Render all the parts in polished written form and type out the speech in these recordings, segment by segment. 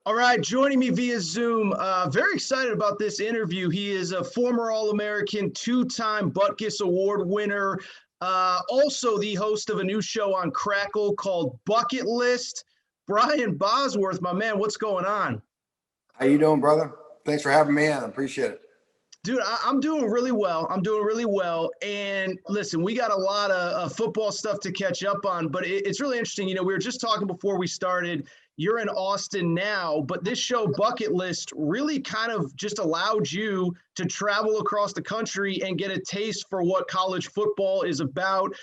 All right, joining me via Zoom. Very excited about this interview. He is a former All-American, two-time Butkus Award winner, also the host of a new show on Crackle called Bucket List. Brian Bosworth, my man, what's going on? How you doing, brother? Thanks for having me on. I appreciate it. Dude, I'm doing really well. And listen, we got a lot of football stuff to catch up on, but it's really interesting. You know, we were just talking before we started. You're in Austin now, but this show, Bucket List, really kind of just allowed you to travel across the country and get a taste for what college football is about,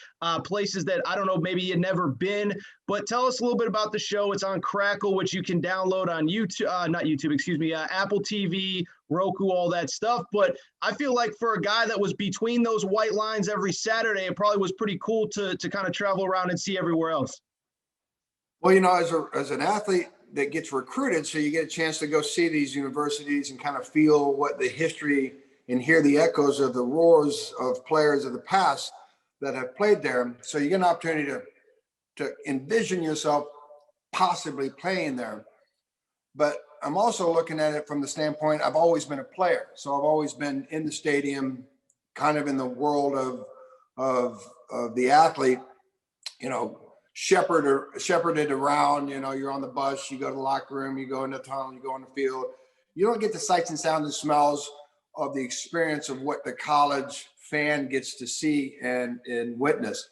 places that, I don't know, maybe you'd never been. But tell us a little bit about the show. It's on Crackle, which you can download on YouTube, Apple TV, Roku, all that stuff. But I feel like for a guy that was between those white lines every Saturday, it probably was pretty cool to kind of travel around and see everywhere else. Well, you know, as an athlete that gets recruited, so you get a chance to go see these universities and kind of feel what the history and hear the echoes of the roars of players of the past that have played there. So you get an opportunity to envision yourself possibly playing there. But I'm also looking at it from the standpoint, I've always been a player. So I've always been in the stadium, kind of in the world of the athlete, you know, shepherded around. You know, you're on the bus, you go to the locker room, you go in the tunnel, you go on the field. You don't get the sights and sounds and smells of the experience of what the college fan gets to see and witness.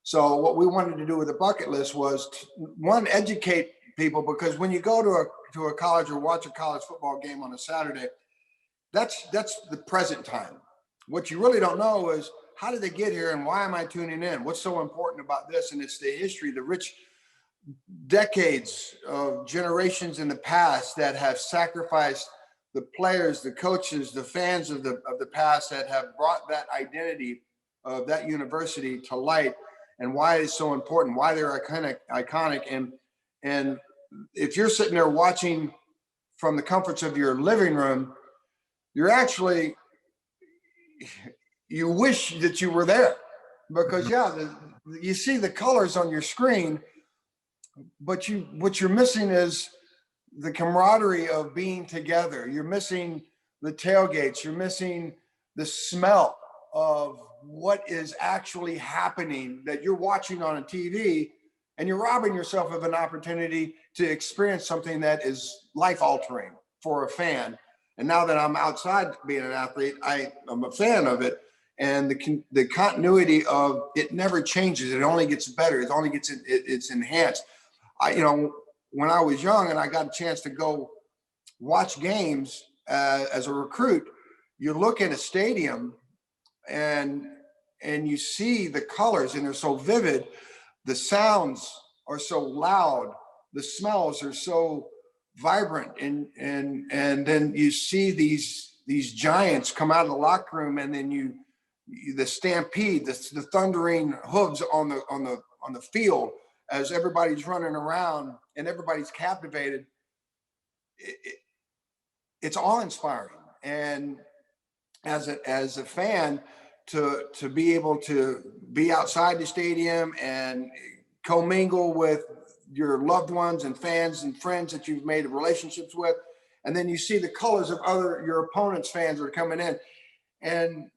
So what we wanted to do with the bucket list was one, educate people, because when you go to a college or watch a college football game on a Saturday, that's the present time. What you really don't know is, how did they get here and why am I tuning in? What's so important about this? And it's the history, the rich decades of generations in the past that have sacrificed the players, the coaches, the fans of the past that have brought that identity of that university to light, and why it's so important, why they're iconic. And if you're sitting there watching from the comforts of your living room, you're actually, you wish that you were there, because you see the colors on your screen, but what you're missing is the camaraderie of being together. You're missing the tailgates. You're missing the smell of what is actually happening that you're watching on a TV, and you're robbing yourself of an opportunity to experience something that is life altering for a fan. And now that I'm outside being an athlete, I'm a fan of it. And the continuity of it never changes. It only gets better. It only gets, it's enhanced. When I was young and I got a chance to go watch games as a recruit, you look at a stadium and you see the colors, and they're so vivid. The sounds are so loud. The smells are so vibrant. And then you see these giants come out of the locker room, and then the stampede, the thundering hooves on the field as everybody's running around and everybody's captivated. It's awe-inspiring. And as a fan, to be able to be outside the stadium and commingle with your loved ones and fans and friends that you've made relationships with, and then you see the colors of your opponent's fans that are coming in, and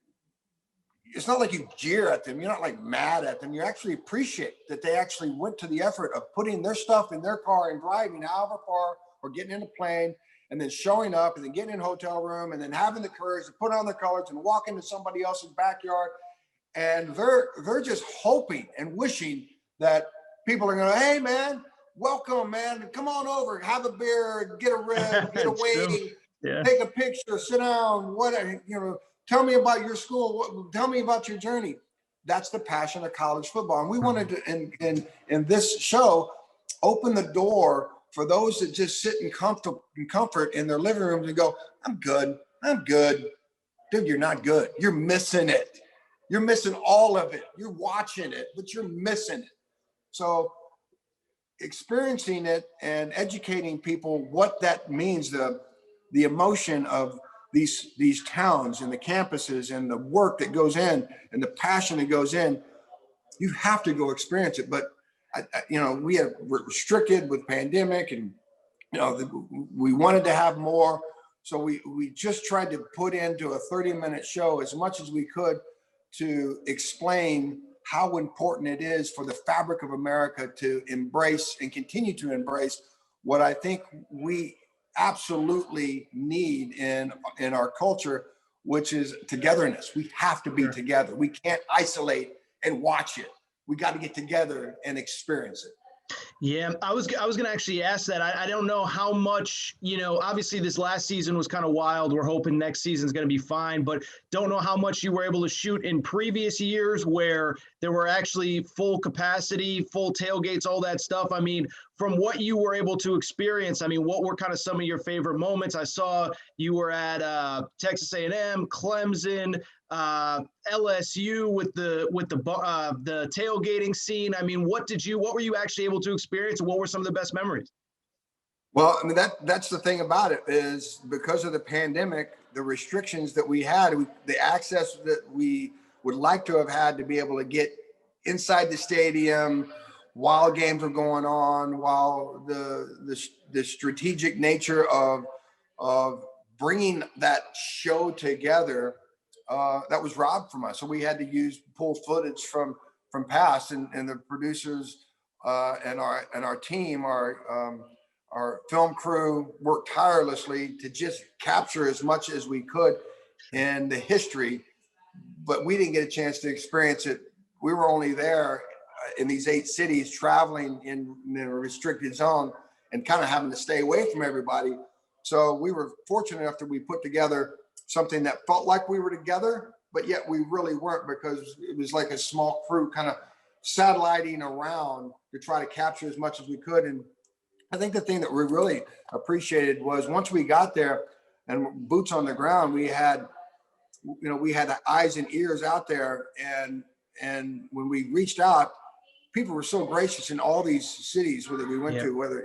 it's not like you jeer at them. You're not like mad at them. You actually appreciate that they actually went to the effort of putting their stuff in their car and driving however far, or getting in a plane and then showing up and then getting in a hotel room and then having the courage to put on their colors and walk into somebody else's backyard. And they're just hoping and wishing that people are going to, hey man, welcome man, come on over, have a beer, get a rib, get a wing, take a picture, sit down, whatever, tell me about your school. Tell me about your journey. That's the passion of college football. And we wanted to, in this show, open the door for those that just sit in comfort in their living rooms and go, I'm good. Dude, you're not good. You're missing it. You're missing all of it. You're watching it, but you're missing it. So experiencing it and educating people what that means, the emotion of these towns and the campuses and the work that goes in and the passion that goes in, you have to go experience it. But we're restricted with pandemic and we wanted to have more. So we just tried to put into a 30-minute show as much as we could to explain how important it is for the fabric of America to embrace and continue to embrace what I think we absolutely need in our culture, which is togetherness. We have to be together. We can't isolate and watch it. We got to get together and experience it. Yeah, I was going to actually ask that. I don't know how much, obviously this last season was kind of wild. We're hoping next season's going to be fine, but don't know how much you were able to shoot in previous years where there were actually full capacity, full tailgates, all that stuff. I mean, from what you were able to experience, I mean, what were kind of some of your favorite moments? I saw you were at Texas A&M, Clemson, LSU with the tailgating scene. I mean, what were you actually able to experience, and what were some of the best memories? Well, I mean, that's the thing about it is because of the pandemic, the restrictions that we had, the access that we would like to have had to be able to get inside the stadium while games were going on, while the strategic nature of bringing that show together, that was robbed from us. So we had to pull footage from past, and the producers and our team, our film crew worked tirelessly to just capture as much as we could in the history, but we didn't get a chance to experience it. We were only there in these 8 cities, traveling in a restricted zone and kind of having to stay away from everybody. So we were fortunate enough that we put together something that felt like we were together, but yet we really weren't, because it was like a small crew kind of satelliting around to try to capture as much as we could. And I think the thing that we really appreciated was once we got there and boots on the ground, we had eyes and ears out there. And when we reached out, people were so gracious in all these cities that we went to, whether,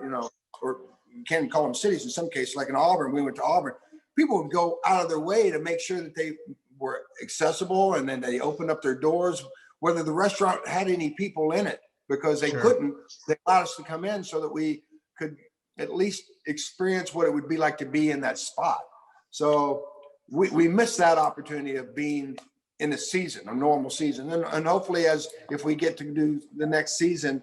or you can't call them cities in some cases, like in Auburn, we went to Auburn. People would go out of their way to make sure that they were accessible, and then they opened up their doors, whether the restaurant had any people in it, because they couldn't. They allowed us to come in so that we could at least experience what it would be like to be in that spot. So we missed that opportunity of being in a season, a normal season. And hopefully, if we get to do the next season,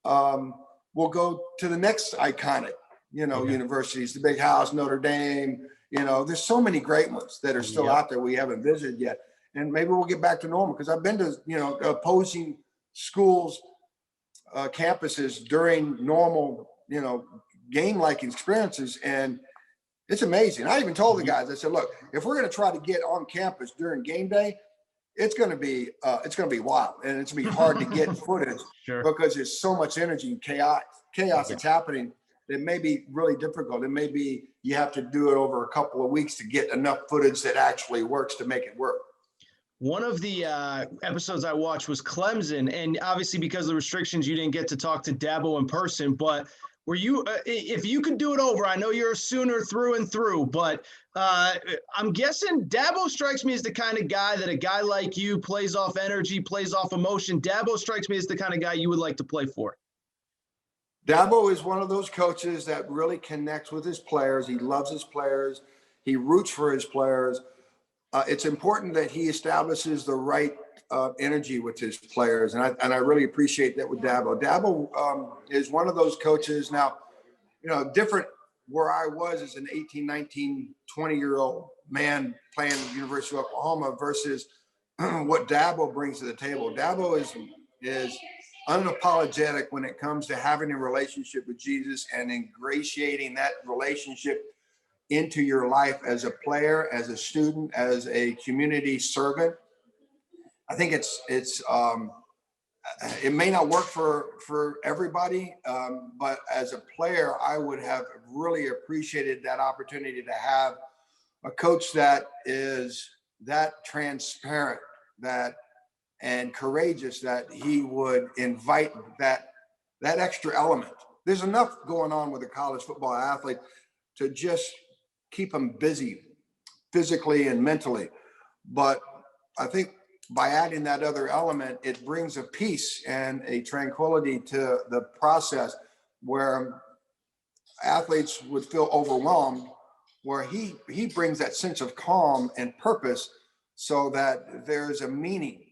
we'll go to the next iconic, universities, the Big House, Notre Dame. There's so many great ones that are still out there we haven't visited yet. And maybe we'll get back to normal, because I've been to, opposing schools, campuses during normal, game-like experiences. And it's amazing. I even told the guys, I said, look, if we're going to try to get on campus during game day, it's going to be wild, and it's going to be hard to get footage because there's so much energy and chaos that's happening. It may be really difficult. It may be you have to do it over a couple of weeks to get enough footage that actually works to make it work. One of the episodes I watched was Clemson, and obviously because of the restrictions, you didn't get to talk to Dabo in person. But were you, if you could do it over, I know you're a Sooner through and through, but I'm guessing Dabo strikes me as the kind of guy that a guy like you plays off energy, plays off emotion. Dabo strikes me as the kind of guy you would like to play for. Dabo is one of those coaches that really connects with his players. He loves his players. He roots for his players. It's important that he establishes the right energy with his players. And I really appreciate that with Dabo. Dabo is one of those coaches now, different where I was as an 18, 19, 20-year-old man playing at the University of Oklahoma versus what Dabo brings to the table. Dabo is unapologetic when it comes to having a relationship with Jesus and ingratiating that relationship into your life as a player, as a student, as a community servant. I think it may not work for everybody, but as a player, I would have really appreciated that opportunity to have a coach that is that transparent, and courageous, that he would invite that extra element. There's enough going on with a college football athlete to just keep them busy physically and mentally. But I think by adding that other element, it brings a peace and a tranquility to the process where athletes would feel overwhelmed, where he brings that sense of calm and purpose so that there's a meaning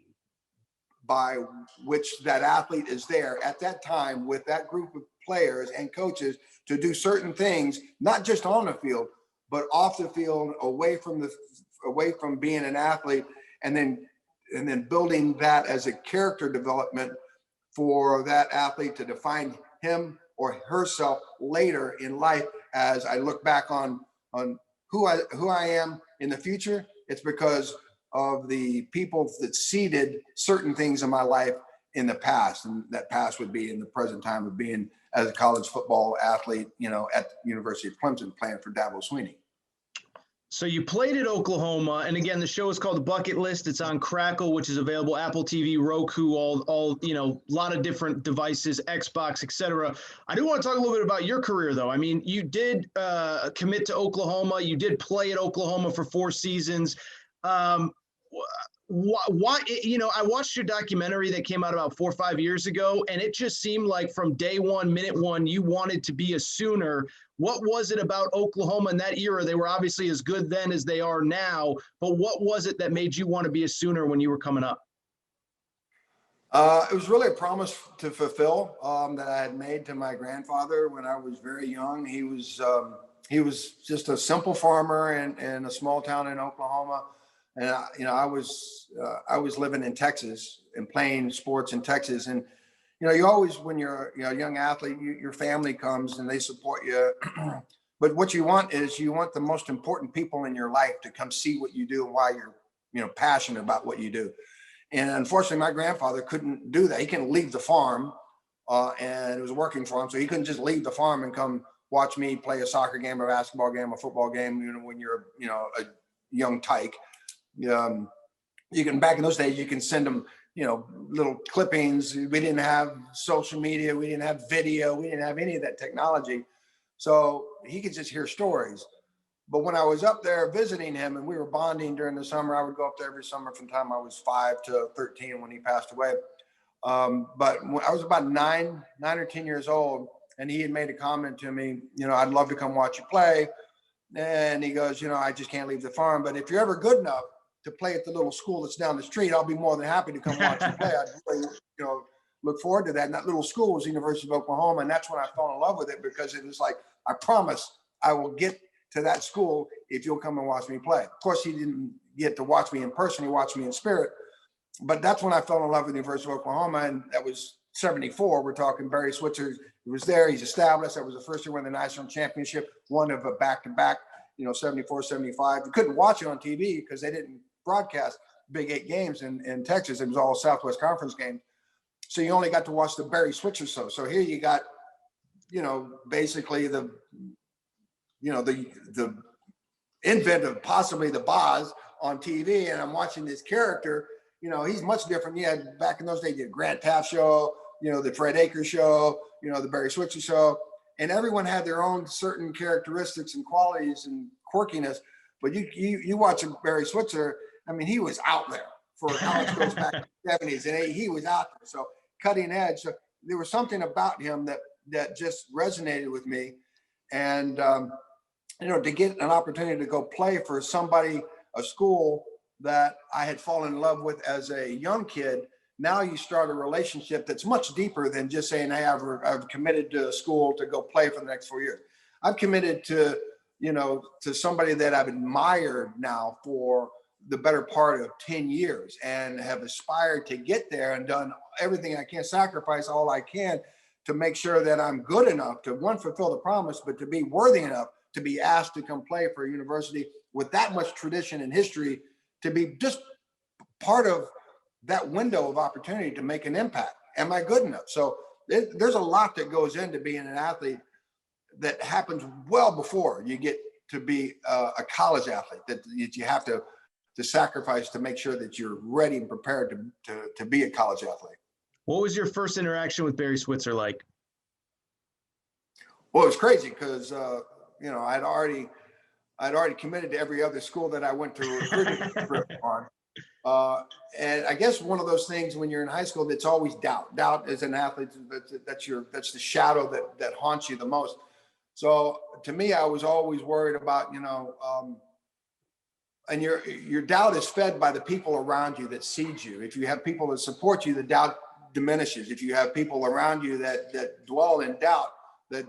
by which that athlete is there at that time with that group of players and coaches to do certain things, not just on the field, but off the field, away from being an athlete, and then building that as a character development for that athlete to define him or herself later in life. As I look back on who I am in the future, it's because of the people that seeded certain things in my life in the past, and that past would be in the present time of being as a college football athlete, at the University of Clemson, playing for Dabo Swinney. So you played at Oklahoma, and again, the show is called The Bucket List. It's on Crackle, which is available Apple TV, Roku, all a lot of different devices, Xbox, etc. I do want to talk a little bit about your career, though. I mean, you did commit to Oklahoma. You did play at Oklahoma for 4 seasons. Why, I watched your documentary that came out about 4 or 5 years ago, and it just seemed like from day one, minute one, you wanted to be a Sooner. What was it about Oklahoma in that era? They were obviously as good then as they are now, but what was it that made you want to be a Sooner when you were coming up? It was really a promise to fulfill that I had made to my grandfather when I was very young. He was just a simple farmer in a small town in Oklahoma. And I was living in Texas and playing sports in Texas. And you always, when you're a young athlete, your family comes and they support you. But what you want is the most important people in your life to come see what you do and why you're passionate about what you do. And unfortunately, my grandfather couldn't do that. He couldn't leave the farm, and it was working for him, so he couldn't just leave the farm and come watch me play a soccer game, a basketball game, a football game. When you're a young tyke. You can, back in those days, you can send them, little clippings. We didn't have social media. We didn't have video. We didn't have any of that technology. So he could just hear stories. But when I was up there visiting him and we were bonding during the summer, I would go up there every summer from the time I was 5 to 13 when he passed away. But when I was about 9 or 10 years old, and he had made a comment to me, I'd love to come watch you play. And he goes, I just can't leave the farm. But if you're ever good enough to play at the little school that's down the street, I'll be more than happy to come watch you play. I'd really, look forward to that. And that little school was the University of Oklahoma. And that's when I fell in love with it, because it was like, I promise I will get to that school if you'll come and watch me play. Of course, he didn't get to watch me in person. He watched me in spirit. But that's when I fell in love with the University of Oklahoma. And that was 74. We're talking Barry Switzer. He was there. He's established. That was the first year win the national championship, one of a back-to-back, 74, 75. You couldn't watch it on TV because they didn't broadcast Big 8 games in Texas. It was all Southwest Conference games. So you only got to watch the Barry Switzer show. So here you got, basically the inventor, possibly the Boz on TV. And I'm watching this character, he's much different. Yeah, back in those days, you had Grant Taft show, the Fred Akers show, the Barry Switzer show. And everyone had their own certain characteristics and qualities and quirkiness. But you watch Barry Switzer, I mean, he was out there for college goes back to the 70s, and he was out there. So cutting edge. So there was something about him that just resonated with me. And, to get an opportunity to go play for somebody, a school that I had fallen in love with as a young kid. Now you start a relationship that's much deeper than just saying, hey, I've committed to a school to go play for the next 4 years. I've committed to somebody that I've admired now for the better part of 10 years and have aspired to get there and done everything I can, sacrifice all I can to make sure that I'm good enough to, one, fulfill the promise, but to be worthy enough to be asked to come play for a university with that much tradition and history, to be just part of that window of opportunity to make an impact. Am I good enough? So there's a lot that goes into being an athlete that happens well before you get to be a college athlete, that you have to sacrifice to make sure that you're ready and prepared to be a college athlete. What was your first interaction with Barry Switzer like? Well, it was crazy because, I'd already committed to every other school that I went to recruiting on. And I guess one of those things when you're in high school, that's always doubt. Doubt as an athlete, that's the shadow that haunts you the most. So to me, I was always worried about, and your doubt is fed by the people around you that seed you. If you have people that support you, the doubt diminishes. If you have people around you that dwell in doubt, that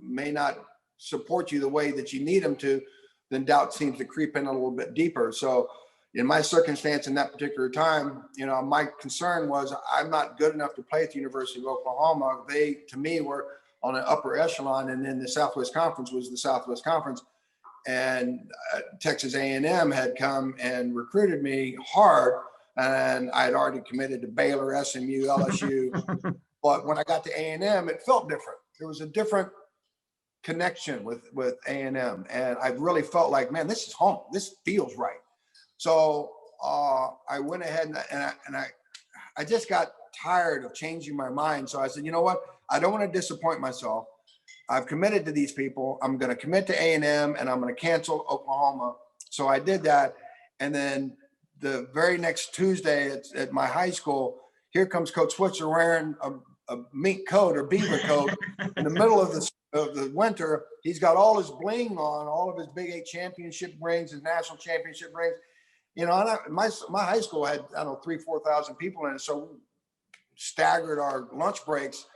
may not support you the way that you need them to, then doubt seems to creep in a little bit deeper. So in my circumstance in that particular time, my concern was I'm not good enough to play at the University of Oklahoma. They, to me, were on an upper echelon, and then the Southwest Conference was the Southwest Conference. And Texas A&M had come and recruited me hard, and I had already committed to Baylor, SMU, LSU. But when I got to A&M, it felt different. There was a different connection with A&M, and I really felt like, man, this is home. This feels right. So I went ahead and I just got tired of changing my mind. So I said, you know what? I don't want to disappoint myself. I've committed to these people. I'm going to commit to A&M, and I'm going to cancel Oklahoma. So I did that. And then the very next Tuesday at my high school, here comes Coach Switzer wearing a mink coat or beaver coat in the middle of the winter. He's got all his bling on, all of his Big 8 championship rings, his national championship rings. And my high school had, 3,000-4,000 people in it. So staggered our lunch breaks,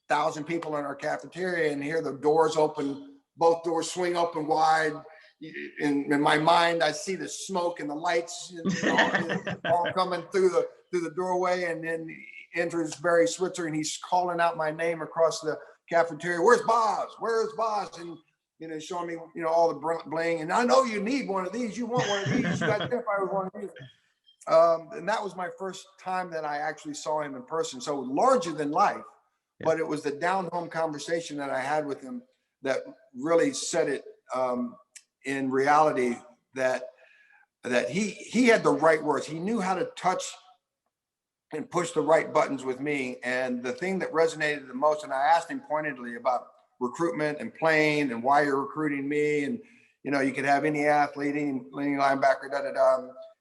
1,000 people in our cafeteria, and here the doors open, both doors swing open wide. In my mind, I see the smoke and the lights all coming through the doorway, and then enters Barry Switzer, and he's calling out my name across the cafeteria. Where's Boz? Where's Boz? And showing me all the bling. And I know you need one of these. You want one of these. You identify with one of these. And that was my first time that I actually saw him in person. So larger than life. But it was the down home conversation that I had with him that really set it in reality that he had the right words. He knew how to touch and push the right buttons with me. And the thing that resonated the most, and I asked him pointedly about recruitment and playing and why you're recruiting me. And, you could have any athlete, any linebacker,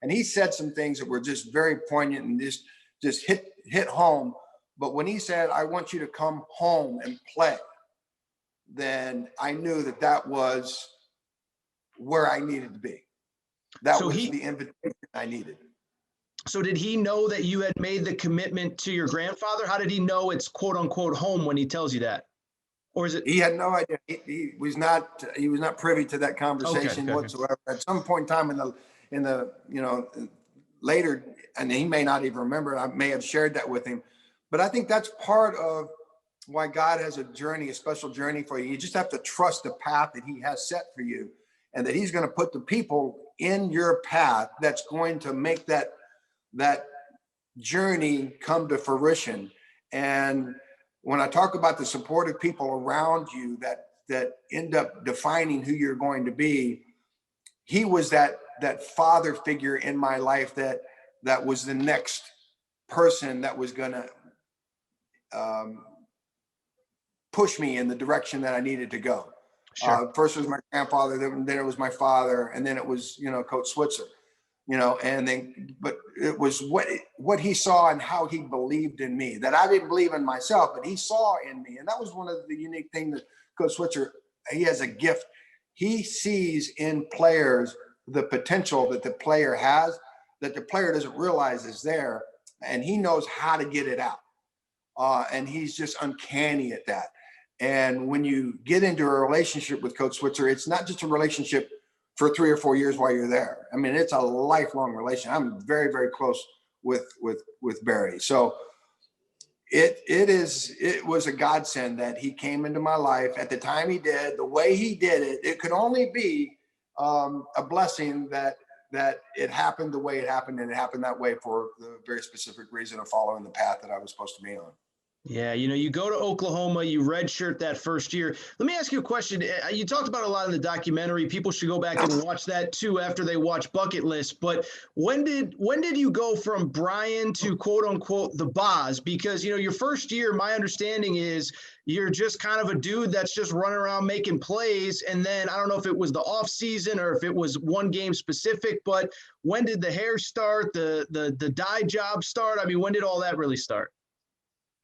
And he said some things that were just very poignant and just hit home. But when he said, I want you to come home and play, then I knew that was where I needed to be. That was the invitation I needed. So did he know that you had made the commitment to your grandfather? How did he know it's quote unquote home when he tells you that? Or is it? He had no idea. He was not privy to that conversation whatsoever. At some point in time in the later, and he may not even remember, I may have shared that with him. But I think that's part of why God has a special journey for you. You just have to trust the path that he has set for you, and that he's going to put the people in your path that's going to make that journey come to fruition. And when I talk about the supportive people around you that end up defining who you're going to be, he was that father figure in my life that was the next person that was going to push me in the direction that I needed to go. Sure. First was my grandfather, then it was my father, and then it was, Coach Switzer, but it was what he saw and how he believed in me, that I didn't believe in myself, but he saw in me. And that was one of the unique things that Coach Switzer, he has a gift. He sees in players the potential that the player has, that the player doesn't realize is there, and he knows how to get it out. And he's just uncanny at that. And when you get into a relationship with Coach Switzer, it's not just a relationship for 3 or 4 years while you're there. I mean, it's a lifelong relation. I'm very, very close with Barry. So it was a godsend that he came into my life at the time he did, the way he did it. It could only be a blessing that it happened the way it happened, and it happened that way for the very specific reason of following the path that I was supposed to be on. Yeah, you go to Oklahoma, you redshirt that first year. Let me ask you a question. You talked about a lot in the documentary. People should go back and watch that too after they watch Bucket List. But when did you go from Brian to quote unquote the Boz? Because your first year, my understanding is you're just kind of a dude that's just running around making plays. And then I don't know if it was the off season or if it was one game specific, but when did the hair start, the dye job start? I mean, when did all that really start?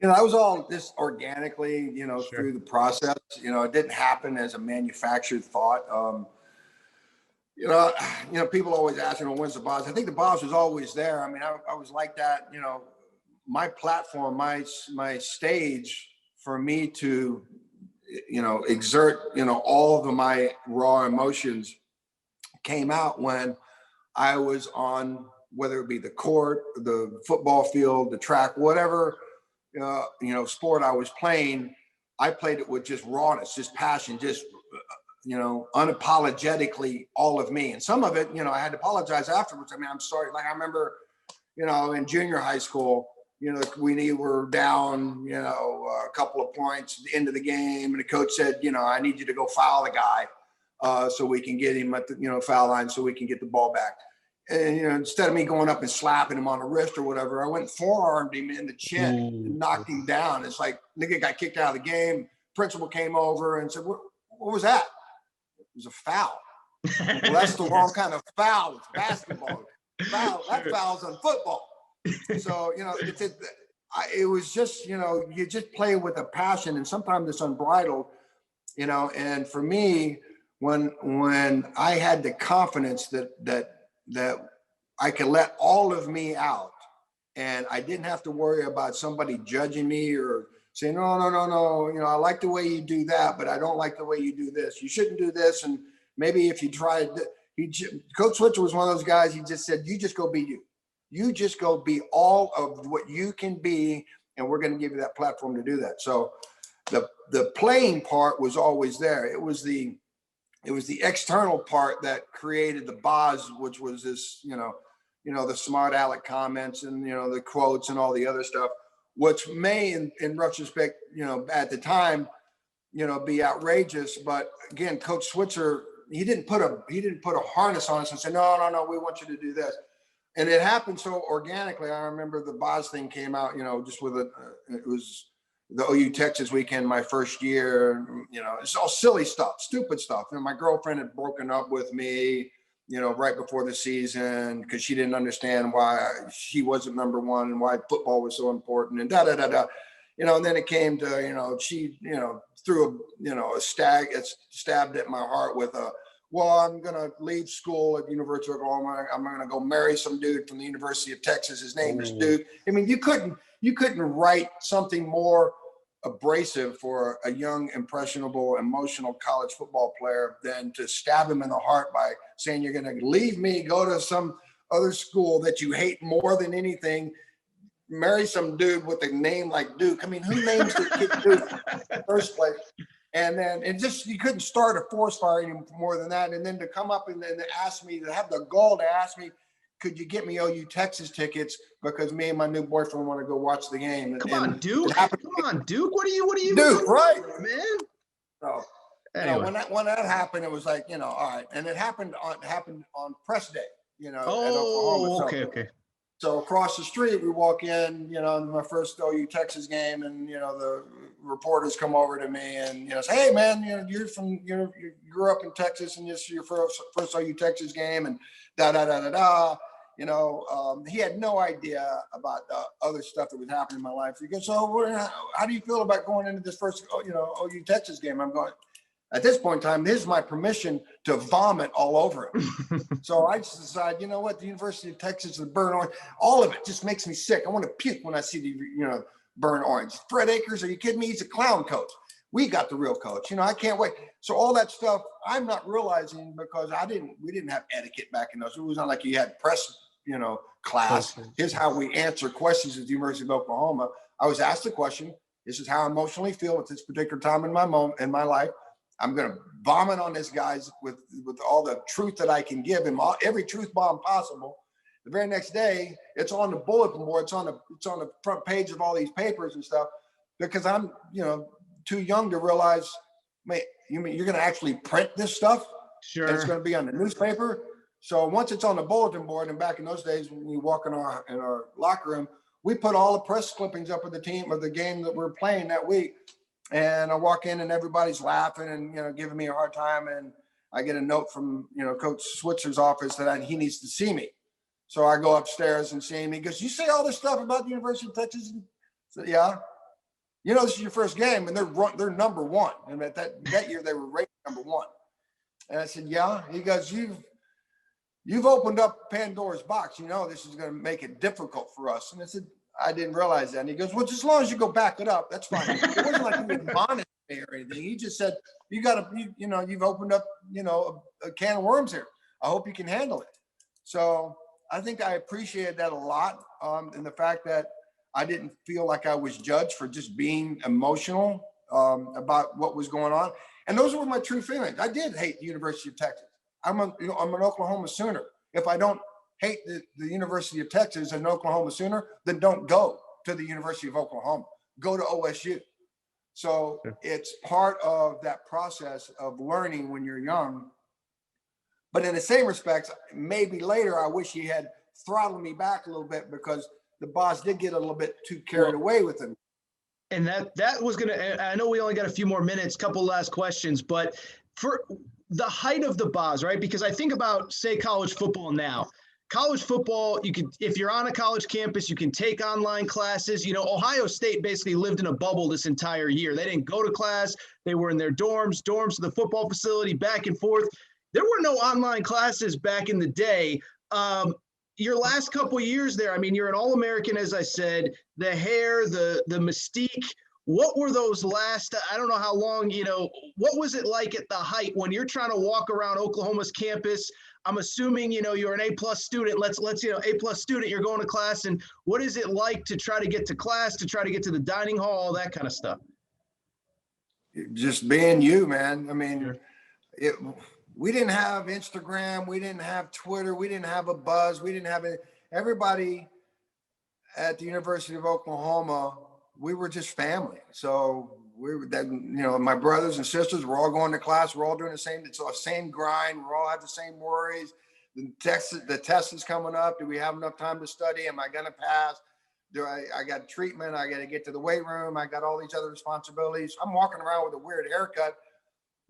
That was all just organically, Sure. through the process. It didn't happen as a manufactured thought. You know, people always ask, when's the boss? I think the boss was always there. I mean, I was like that. My platform, my stage for me to, exert, all of my raw emotions came out when I was on, whether it be the court, the football field, the track, whatever, sport I was playing. I played it with just rawness, just passion, just, unapologetically all of me. And some of it, I had to apologize afterwards. I mean, I'm sorry. Like I remember, in junior high school, we were down, a couple of points at the end of the game. And the coach said, I need you to go foul the guy so we can get him at the, foul line so we can get the ball back. And, instead of me going up and slapping him on the wrist or whatever, I went and forearmed him in the chin and knocked him down. It's like, nigga got kicked out of the game. Principal came over and said, what was that? It was a foul. Well, that's the wrong kind of foul. It's basketball. Foul. That foul's on football. So, it was just, you just play with a passion, and sometimes it's unbridled, and for me, when I had the confidence that I could let all of me out and I didn't have to worry about somebody judging me or saying, no, I like the way you do that, but I don't like the way you do this. You shouldn't do this. And maybe if you tried, Coach Switzer was one of those guys, he just said, you just go be you. You just go be all of what you can be, and we're going to give you that platform to do that. So the playing part was always there. It was the external part that created the buzz, which was this, the smart aleck comments and, the quotes and all the other stuff, which may in retrospect, at the time, be outrageous. But again, Coach Switzer, he didn't put a harness on us and say, no, we want you to do this. And it happened so organically. I remember the Boz thing came out, just with it was the OU Texas weekend, my first year, it's all silly stuff, stupid stuff. My girlfriend had broken up with me, right before the season because she didn't understand why she wasn't number one and why football was so important and da. And then it came to, she, threw a stabbed at my heart with I'm going to leave school at the University of Oklahoma. I'm going to go marry some dude from the University of Texas. His name is Duke. I mean, you couldn't write something more abrasive for a young, impressionable, emotional college football player than to stab him in the heart by saying you're going to leave me, go to some other school that you hate more than anything, marry some dude with a name like Duke. I mean, who names the kid Duke in the first place? And then you couldn't start a forest fire any more than that. And then to come up and then ask me, to have the gall to ask me, could you get me OU Texas tickets because me and my new boyfriend want to go watch the game? Come on, Duke. What are you Duke, right, man? So anyway. when that happened, it was like, all right. And it happened on press day, at Oklahoma. Okay. So across the street, we walk in, my first OU Texas game, and the reporters come over to me and say, "Hey, man, you're from you grew up in Texas, and this is your first OU Texas game," and da. He had no idea about the other stuff that was happening in my life. He goes, "So, how do you feel about going into this first, OU Texas game?" I'm going. At this point in time, this is my permission to vomit all over him. So I just decided, you know what, the University of Texas, the burnt orange, all of it just makes me sick. I want to puke when I see the, burnt orange. Fred Akers, are you kidding me? He's a clown coach. We got the real coach. I can't wait. So all that stuff, I'm not realizing because we didn't have etiquette back in those. It was not like you had press, class. Here's how we answer questions at the University of Oklahoma. I was asked the question. This is how I emotionally feel at this particular time in my life. I'm going to vomit on this guy's with all the truth that I can give him, every truth bomb possible. The very next day, it's on the bulletin board. It's on the front page of all these papers and stuff because I'm, too young to realize, mate, you're going to actually print this stuff? Sure. And it's going to be on the newspaper. So once it's on the bulletin board, and back in those days when we walk in our locker room, we put all the press clippings up of the team of the game that we're playing that week. And I walk in and everybody's laughing and, giving me a hard time. And I get a note from, Coach Switzer's office that he needs to see me. So I go upstairs and see him. He goes, "You say all this stuff about the University of Texas?" I said, "Yeah." this is your first game, and they're number one. And that year they were rated number one. And I said, yeah. He goes, you've opened up Pandora's box. This is going to make it difficult for us. And I said, I didn't realize that. And he goes, well, just as long as you go back it up, that's fine. It wasn't like he admonished me or anything. He just said, you've opened up, a can of worms here. I hope you can handle it. So I think I appreciated that a lot. And the fact that I didn't feel like I was judged for just being emotional about what was going on. And those were my true feelings. I did hate the University of Texas. I'm an Oklahoma Sooner. If I don't hate the University of Texas and Oklahoma Sooner, then don't go to the University of Oklahoma. Go to OSU. So it's part of that process of learning when you're young. But in the same respects, maybe later, I wish he had throttled me back a little bit, because the boss did get a little bit too carried away with him. And that was going to, I know we only got a few more minutes, couple last questions, but for the height of the Boz, right? Because I think about, say, college football now. College football, if you're on a college campus, you can take online classes. Ohio State basically lived in a bubble this entire year. They didn't go to class. They were in their dorms to the football facility, back and forth. There were no online classes back in the day. Your last couple of years there, you're an All-American, as I said, the hair, the mystique. What were those last, I don't know how long, what was it like at the height when you're trying to walk around Oklahoma's campus? I'm assuming, you're an A+ student. Let's A+ student, you're going to class. And what is it like to try to get to class, to try to get to the dining hall, all that kind of stuff? Just being you, man. We didn't have Instagram. We didn't have Twitter. We didn't have a buzz. We didn't have it. Everybody at the University of Oklahoma, we were just family. So we were that, my brothers and sisters were all going to class. We're all doing the same grind. We all have the same worries. The test is coming up. Do we have enough time to study? Am I going to pass? I got treatment. I got to get to the weight room. I got all these other responsibilities. I'm walking around with a weird haircut.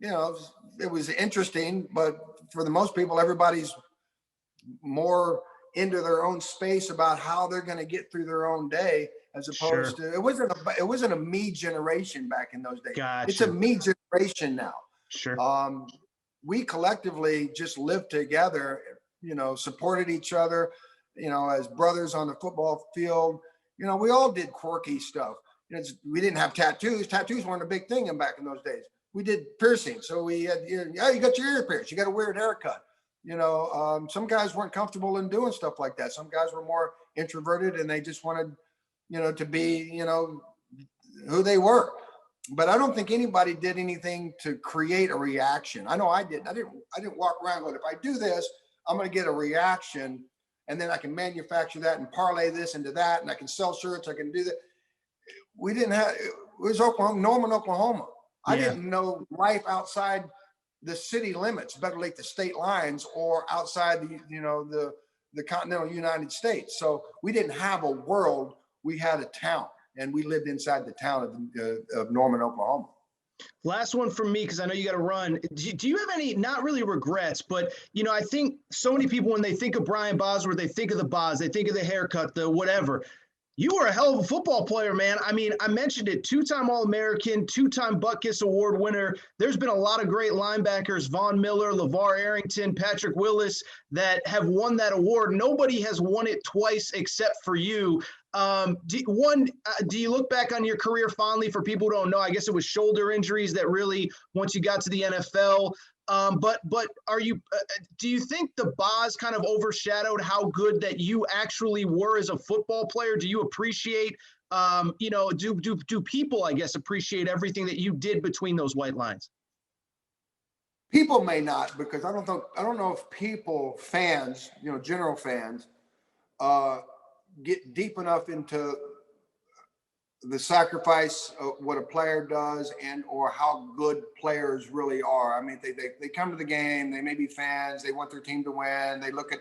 It was interesting, but for the most people, everybody's more into their own space about how they're going to get through their own day, as opposed to, it wasn't a me generation back in those days. Gotcha. It's a me generation now. Sure. We collectively just lived together, supported each other, as brothers on the football field. We all did quirky stuff. We didn't have tattoos. Tattoos weren't a big thing back in those days. We did piercing. So we had, you got your ear pierced. You got a weird haircut. Some guys weren't comfortable in doing stuff like that. Some guys were more introverted and they just wanted, to be, who they were. But I don't think anybody did anything to create a reaction. I know I didn't. I didn't walk around going, if I do this, I'm going to get a reaction, and then I can manufacture that and parlay this into that, and I can sell shirts. I can do that. We didn't have. It was Oklahoma, Norman, Oklahoma. I didn't know life outside the city limits, better late the state lines, or outside the continental United States. So we didn't have a world. We had a town, and we lived inside the town of Norman, Oklahoma. Last one from me, because I know you got to run. Do you have any, not really regrets, but, I think so many people, when they think of Brian Bosworth, they think of the Boz, they think of the haircut, the whatever. You were a hell of a football player, man. I mentioned it, 2-time All-American, 2-time Butkus Award winner. There's been a lot of great linebackers, Von Miller, LeVar Arrington, Patrick Willis, that have won that award. Nobody has won it twice except for you. Do you look back on your career fondly? For people who don't know, I guess it was shoulder injuries that really, once you got to the NFL. But do you think the Boz kind of overshadowed how good that you actually were as a football player? Do you appreciate, do people, I guess, appreciate everything that you did between those white lines? People may not, because I don't know if fans, general fans, get deep enough into the sacrifice of what a player does or how good players really are. They come to the game, they may be fans, they want their team to win. They look at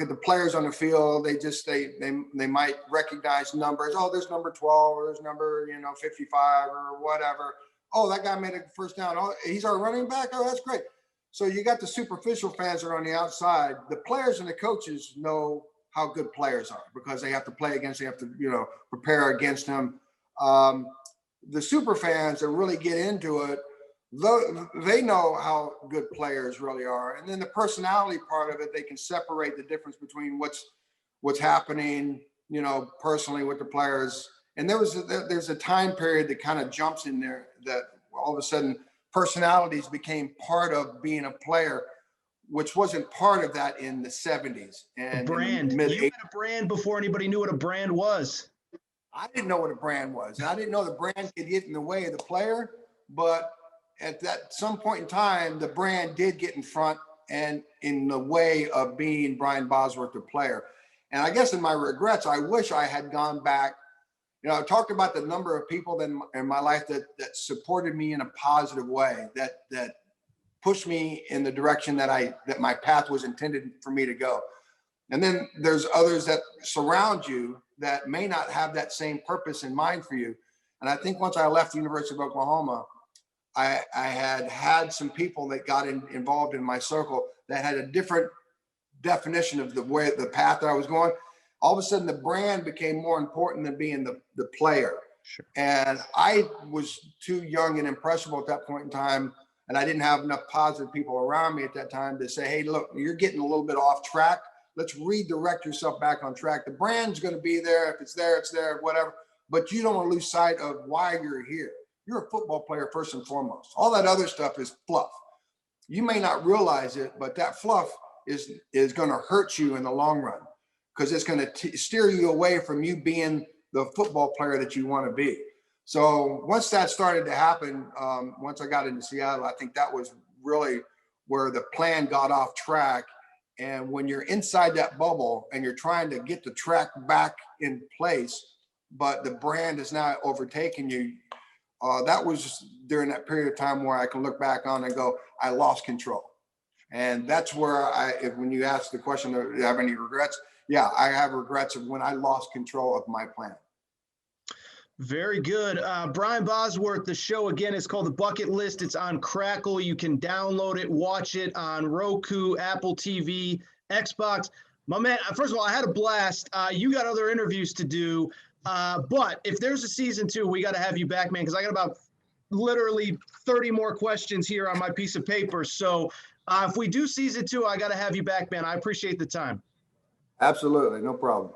the players on the field. They might recognize numbers. Oh, there's number 12 or there's number, 55 or whatever. Oh, that guy made a first down. Oh, he's our running back. Oh, that's great. So you got the superficial fans that are on the outside. The players and the coaches know how good players are, because they have to play against, they have to, prepare against them. The super fans that really get into it, they know how good players really are. And then the personality part of it, they can separate the difference between what's happening, personally with the players. And there's a time period that kind of jumps in there that all of a sudden personalities became part of being a player, which wasn't part of that in the 70s and brand. in the mid-80s. You had a brand before anybody knew what a brand was. I didn't know what a brand was. And I didn't know the brand could get in the way of the player, but at some point in time, the brand did get in front and in the way of being Brian Bosworth, the player. And I guess in my regrets, I wish I had gone back. I talked about the number of people in my life that supported me in a positive way, that pushed me in the direction that my path was intended for me to go. And then there's others that surround you that may not have that same purpose in mind for you. And I think once I left the University of Oklahoma, I had some people that got involved in my circle that had a different definition of the path that I was going. All of a sudden, the brand became more important than being the player. Sure. And I was too young and impressionable at that point in time. And I didn't have enough positive people around me at that time to say, hey, look, you're getting a little bit off track. Let's redirect yourself back on track. The brand's going to be there. If it's there, it's there, whatever. But you don't want to lose sight of why you're here. You're a football player first and foremost. All that other stuff is fluff. You may not realize it, but that fluff is going to hurt you in the long run, because it's going to steer you away from you being the football player that you want to be. So once that started to happen, once I got into Seattle, I think that was really where the plan got off track. And when you're inside that bubble and you're trying to get the track back in place, but the brand is now overtaking you, that was during that period of time where I can look back on and go, I lost control. And that's where when you ask the question, do you have any regrets? Yeah, I have regrets of when I lost control of my plan. Very good. Brian Bosworth, the show again is called The Bucket List. It's on Crackle. You can download it, watch it on Roku, Apple TV, Xbox. My man, first of all, I had a blast. You got other interviews to do. But if there's a season 2, we got to have you back, man, because I got about literally 30 more questions here on my piece of paper. So if we do season 2, I got to have you back, man. I appreciate the time. Absolutely. No problem.